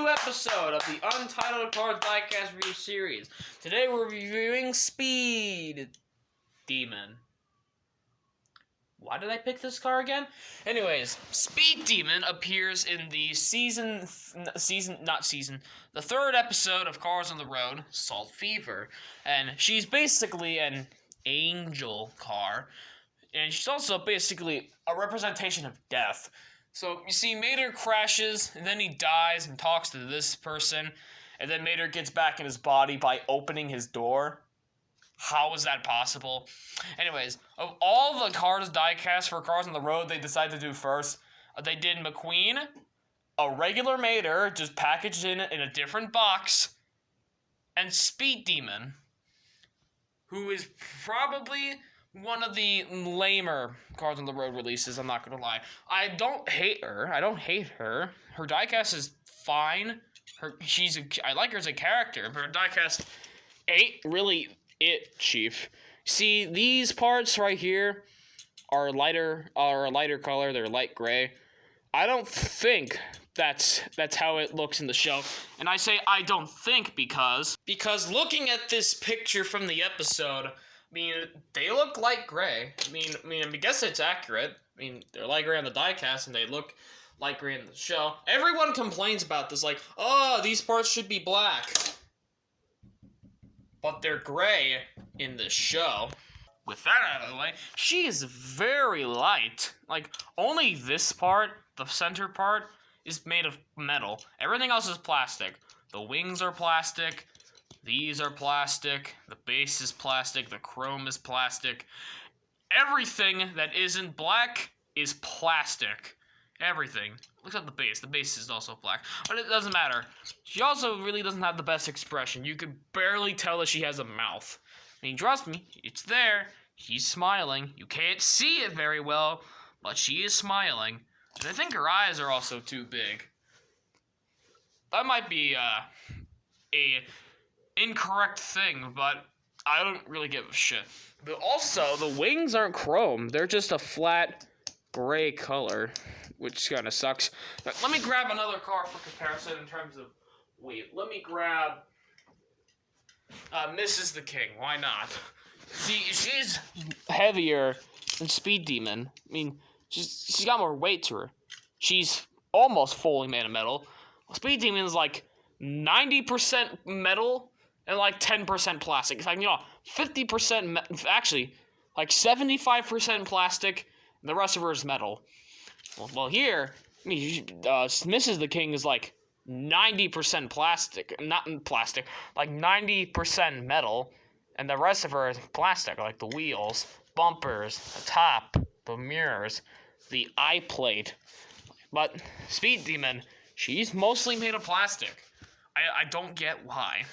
new episode of the Untitled Cards Diecast review series. Today we're reviewing Speed Demon. Why did I pick this car again? Anyways, Speed Demon appears in the the third episode of Cars on the Road, Salt Fever. And she's basically an angel car. And she's also basically a representation of death. So, you see, Mater crashes, and then he dies and talks to this person, and then Mater gets back in his body by opening his door. How is that possible? Anyways, of all the cars diecast for Cars on the Road they decided to do first, they did McQueen, a regular Mater, just packaged in a different box, and Speed Demon, who is probably one of the lamer Cars on the Road releases, I'm not gonna lie. I don't hate her. Her diecast is fine. I like her as a character, but her diecast ain't really it, Chief. See, these parts right here are a lighter color. They're light gray. I don't think that's how it looks in the show. And I say I don't think because looking at this picture from the episode, I mean, they look light gray. I guess it's accurate. I mean, they're light gray on the diecast, and they look light gray in the show. Everyone complains about this, like, oh, these parts should be black. But they're gray in the show. With that out of the way, she is very light. Like, only this part, the center part, is made of metal. Everything else is plastic. The wings are plastic. These are plastic, the base is plastic, the chrome is plastic. Everything that isn't black is plastic. Everything. Look at the base is also black. But it doesn't matter. She also really doesn't have the best expression. You could barely tell that she has a mouth. I mean, trust me, it's there. She's smiling. You can't see it very well, but she is smiling. And I think her eyes are also too big. That might be, a incorrect thing, but I don't really give a shit. But also, the wings aren't chrome. They're just a flat gray color, which kind of sucks. But let me grab another car for comparison in terms of weight. Let me grab Mrs. the King. Why not? See, she's heavier than Speed Demon. I mean, she's got more weight to her. She's almost fully made of metal. Speed Demon is like 90% metal and like 10% plastic. It's like, 50%, actually, like 75% plastic, and the rest of her is metal. Well, here, Mrs. the King is like 90% plastic, not plastic, like 90% metal, and the rest of her is plastic, like the wheels, bumpers, the top, the mirrors, the eye plate. But Speed Demon, she's mostly made of plastic. I don't get why.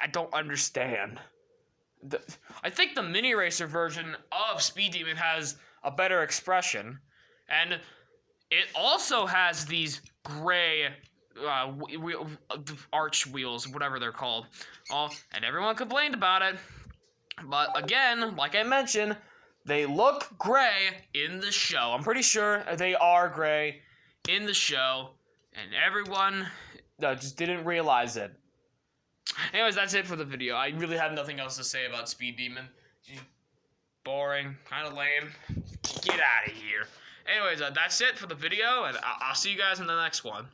I don't understand. I think the Mini Racer version of Speed Demon has a better expression. And it also has these gray arch wheels, whatever they're called. And everyone complained about it. But again, like I mentioned, they look gray in the show. I'm pretty sure they are gray in the show. And everyone just didn't realize it. Anyways, that's it for the video. I really have nothing else to say about Speed Demon. She's boring, kind of lame. Get out of here. Anyways, that's it for the video, and I'll see you guys in the next one.